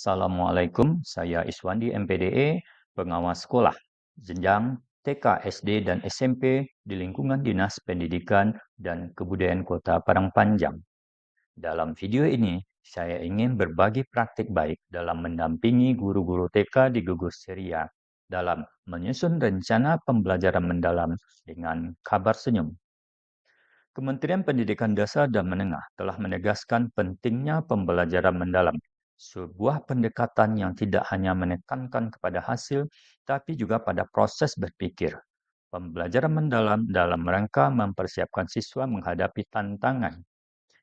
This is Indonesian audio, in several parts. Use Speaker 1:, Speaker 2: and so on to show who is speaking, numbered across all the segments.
Speaker 1: Assalamualaikum, saya Iswandi MPDE, pengawas sekolah, jenjang TK, SD, dan SMP di lingkungan Dinas Pendidikan dan Kebudayaan Kota Padang Panjang. Dalam video ini, saya ingin berbagi praktik baik dalam mendampingi guru-guru TK di gugus ceria dalam menyusun rencana pembelajaran mendalam dengan kabar senyum. Kementerian Pendidikan Dasar dan Menengah telah menegaskan pentingnya pembelajaran mendalam, sebuah pendekatan yang tidak hanya menekankan kepada hasil, tapi juga pada proses berpikir. Pembelajaran mendalam dalam rangka mempersiapkan siswa menghadapi tantangan.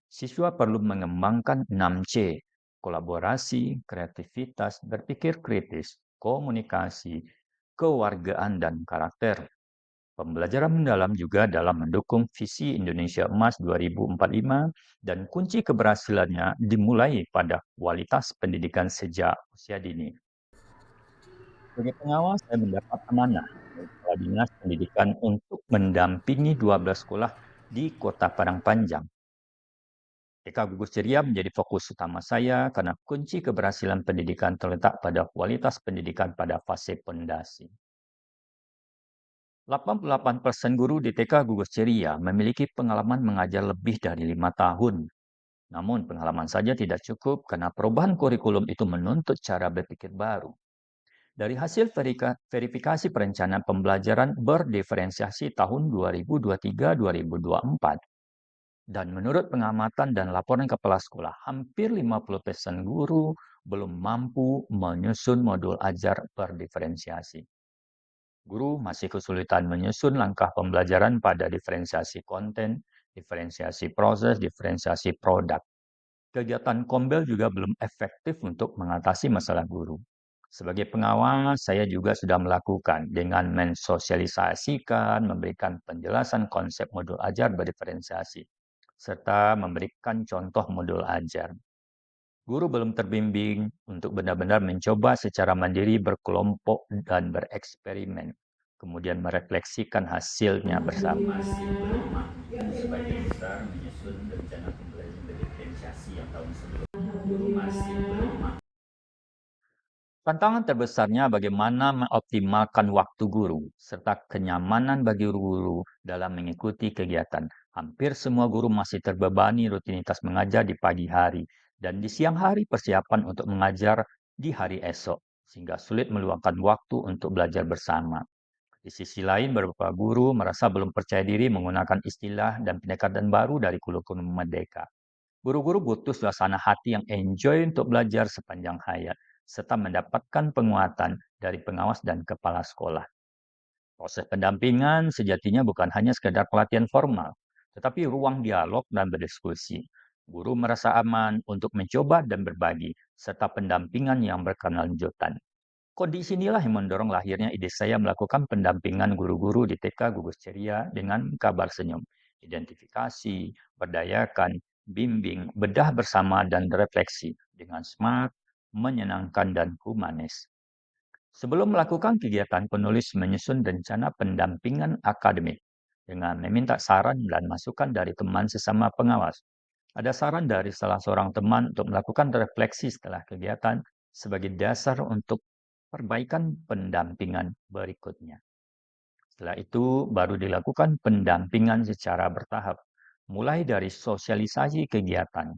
Speaker 1: Siswa perlu mengembangkan 6C, kolaborasi, kreativitas, berpikir kritis, komunikasi, kewargaan, dan karakter. Pembelajaran mendalam juga dalam mendukung visi Indonesia Emas 2045 dan kunci keberhasilannya dimulai pada kualitas pendidikan sejak usia dini. Sebagai pengawas, saya mendapat amanah dari Kepala Dinas Pendidikan untuk mendampingi 12 sekolah di Kota Padang Panjang. TK Gugus Ceria menjadi fokus utama saya karena kunci keberhasilan pendidikan terletak pada kualitas pendidikan pada fase pondasi. 88% guru di TK Gugus Ceria memiliki pengalaman mengajar lebih dari 5 tahun. Namun pengalaman saja tidak cukup karena perubahan kurikulum itu menuntut cara berpikir baru. Dari hasil verifikasi perencanaan pembelajaran berdiferensiasi tahun 2023-2024, dan menurut pengamatan dan laporan kepala sekolah, hampir 50% guru belum mampu menyusun modul ajar berdiferensiasi. Guru masih kesulitan menyusun langkah pembelajaran pada diferensiasi konten, diferensiasi proses, diferensiasi produk. Kegiatan Kombel juga belum efektif untuk mengatasi masalah guru. Sebagai pengawas, saya juga sudah melakukan dengan mensosialisasikan, memberikan penjelasan konsep modul ajar berdiferensiasi, serta memberikan contoh modul ajar. Guru belum terbimbing untuk benar-benar mencoba secara mandiri berkelompok dan bereksperimen, kemudian merefleksikan hasilnya bersama. Masih belum mampu sebagian besar menyusun rencana pembelajaran berdiferensiasi yang tahun sebelumnya. Guru masih belum mampu. Tantangan terbesarnya bagaimana mengoptimalkan waktu guru, serta kenyamanan bagi guru dalam mengikuti kegiatan. Hampir semua guru masih terbebani rutinitas mengajar di pagi hari, dan di siang hari persiapan untuk mengajar di hari esok, sehingga sulit meluangkan waktu untuk belajar bersama. Di sisi lain, beberapa guru merasa belum percaya diri menggunakan istilah dan pendekatan baru dari kurikulum Merdeka. Guru-guru butuh suasana hati yang enjoy untuk belajar sepanjang hayat, serta mendapatkan penguatan dari pengawas dan kepala sekolah. Proses pendampingan sejatinya bukan hanya sekedar pelatihan formal, tetapi ruang dialog dan berdiskusi. Guru merasa aman untuk mencoba dan berbagi, serta pendampingan yang berkelanjutan. Kondisi inilah yang mendorong lahirnya ide saya melakukan pendampingan guru-guru di TK Gugus Ceria dengan kabar senyum, identifikasi, berdayakan, bimbing, bedah bersama, dan refleksi dengan smart, menyenangkan, dan humanis. Sebelum melakukan kegiatan, penulis menyusun rencana pendampingan akademik dengan meminta saran dan masukan dari teman sesama pengawas. Ada saran dari salah seorang teman untuk melakukan refleksi setelah kegiatan sebagai dasar untuk perbaikan pendampingan berikutnya. Setelah itu, baru dilakukan pendampingan secara bertahap, mulai dari sosialisasi kegiatan,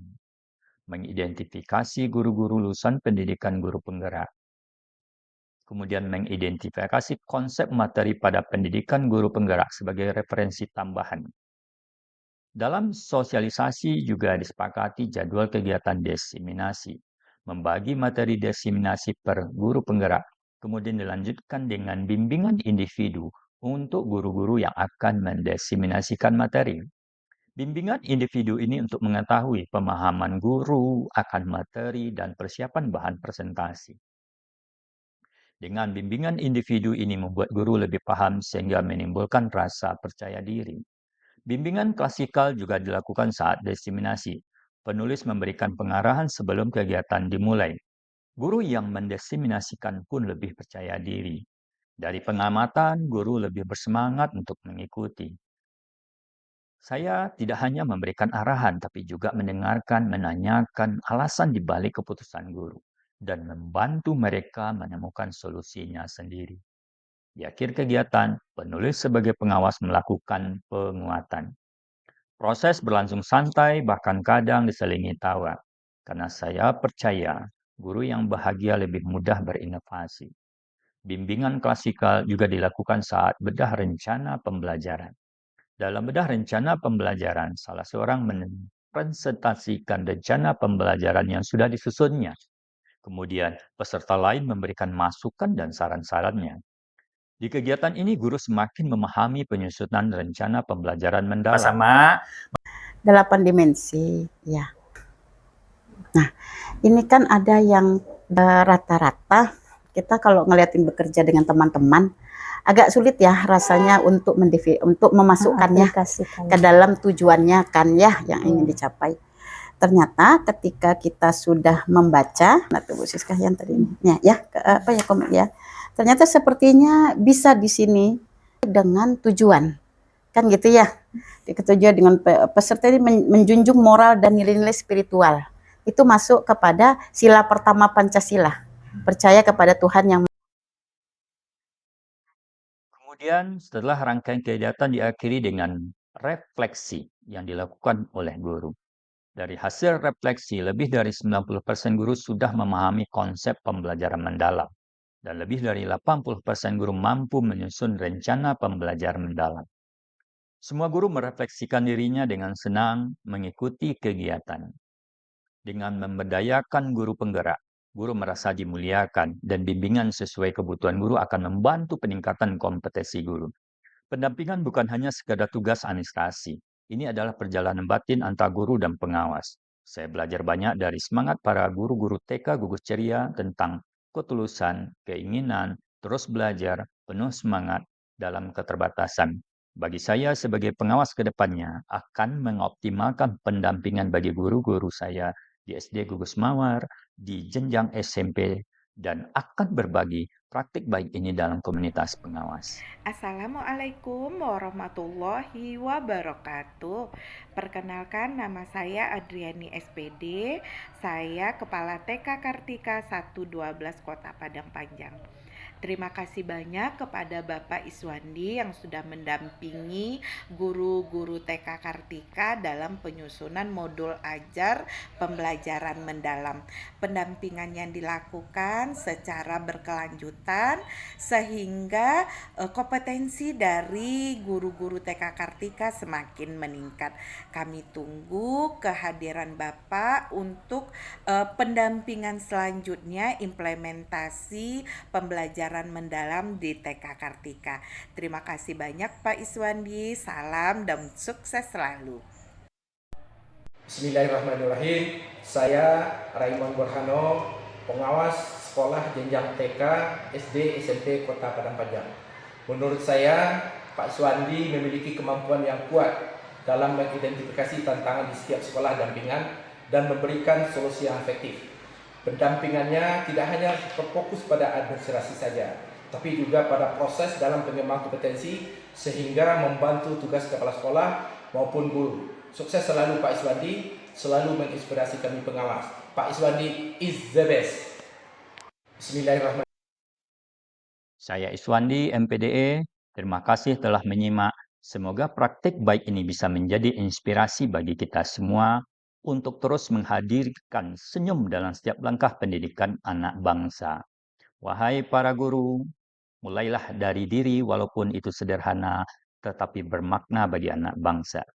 Speaker 1: mengidentifikasi guru-guru lulusan pendidikan guru penggerak, kemudian mengidentifikasi konsep materi pada pendidikan guru penggerak sebagai referensi tambahan. Dalam sosialisasi juga disepakati jadwal kegiatan diseminasi, membagi materi diseminasi per guru penggerak, kemudian dilanjutkan dengan bimbingan individu untuk guru-guru yang akan mendiseminasikan materi. Bimbingan individu ini untuk mengetahui pemahaman guru akan materi dan persiapan bahan presentasi. Dengan bimbingan individu ini membuat guru lebih paham sehingga menimbulkan rasa percaya diri. Bimbingan klasikal juga dilakukan saat diseminasi. Penulis memberikan pengarahan sebelum kegiatan dimulai. Guru yang mendiseminasikan pun lebih percaya diri. Dari pengamatan, guru lebih bersemangat untuk mengikuti. Saya tidak hanya memberikan arahan, tapi juga mendengarkan, menanyakan alasan di balik keputusan guru. dan membantu mereka menemukan solusinya sendiri. Di akhir kegiatan, penulis sebagai pengawas melakukan penguatan. Proses berlangsung santai, bahkan kadang diselingi tawa, karena saya percaya guru yang bahagia lebih mudah berinovasi. Bimbingan klasikal juga dilakukan saat bedah rencana pembelajaran. Dalam bedah rencana pembelajaran, salah seorang mempresentasikan rencana pembelajaran yang sudah disusunnya. Kemudian, peserta lain memberikan masukan dan saran-sarannya. Di kegiatan ini, guru semakin memahami penyusunan rencana pembelajaran mendalam.
Speaker 2: Sama 8 dimensi, ya. Nah, ini kan ada yang rata-rata kita kalau ngeliatin bekerja dengan teman-teman agak sulit ya rasanya untuk memasukkannya ke dalam tujuannya kan ya yang ingin dicapai. Ternyata ketika kita sudah membaca, nah Bu Siska yang tadi ya, ternyata sepertinya bisa di sini dengan tujuan, kan gitu ya. Diketujuan dengan peserta ini menjunjung moral dan nilai-nilai spiritual. Itu masuk kepada sila pertama Pancasila, percaya kepada Tuhan yang.
Speaker 1: Kemudian setelah rangkaian kegiatan diakhiri dengan refleksi yang dilakukan oleh guru. Dari hasil refleksi, lebih dari 90% guru sudah memahami konsep pembelajaran mendalam. Dan lebih dari 80% guru mampu menyusun rencana pembelajaran mendalam. Semua guru merefleksikan dirinya dengan senang mengikuti kegiatan. Dengan memberdayakan guru penggerak, guru merasa dimuliakan dan bimbingan sesuai kebutuhan guru akan membantu peningkatan kompetensi guru. Pendampingan bukan hanya sekadar tugas administrasi. Ini adalah perjalanan batin antar guru dan pengawas. Saya belajar banyak dari semangat para guru-guru TK Gugus Ceria tentang ketulusan, keinginan, terus belajar, penuh semangat dalam keterbatasan. Bagi saya sebagai pengawas ke depannya akan mengoptimalkan pendampingan bagi guru-guru saya di SD Gugus Mawar, di jenjang SMP, dan akan berbagi praktik baik ini dalam komunitas pengawas.
Speaker 3: Assalamualaikum warahmatullahi wabarakatuh. Perkenalkan, nama saya Adriani SPD. Saya Kepala TK Kartika 112 Kota Padang Panjang. Terima kasih banyak kepada Bapak Iswandi yang sudah mendampingi guru-guru TK Kartika dalam penyusunan modul ajar pembelajaran mendalam. Pendampingan yang dilakukan secara berkelanjutan sehingga kompetensi dari guru-guru TK Kartika semakin meningkat. Kami tunggu kehadiran Bapak untuk pendampingan selanjutnya, implementasi pembelajaran mendalam di TK Kartika. Terima kasih banyak Pak Iswandi, salam dan sukses selalu.
Speaker 4: Bismillahirrahmanirrahim. Saya Raymond Borhano, pengawas sekolah jenjang TK, SD, SMP Kota Padang Panjang. Menurut saya, Pak Iswandi memiliki kemampuan yang kuat dalam mengidentifikasi tantangan di setiap sekolah dampingan dan memberikan solusi yang efektif. Pendampingannya tidak hanya berfokus pada administrasi saja, tapi juga pada proses dalam pengembangan kompetensi sehingga membantu tugas kepala sekolah maupun guru. Sukses selalu Pak Iswandi, selalu menginspirasi kami pengawas. Pak Iswandi is the best. Bismillahirrahmanirrahim.
Speaker 1: Saya Iswandi, MPDE. Terima kasih telah menyimak. Semoga praktik baik ini bisa menjadi inspirasi bagi kita semua untuk terus menghadirkan senyum dalam setiap langkah pendidikan anak bangsa. Wahai para guru, mulailah dari diri walaupun itu sederhana, tetapi bermakna bagi anak bangsa.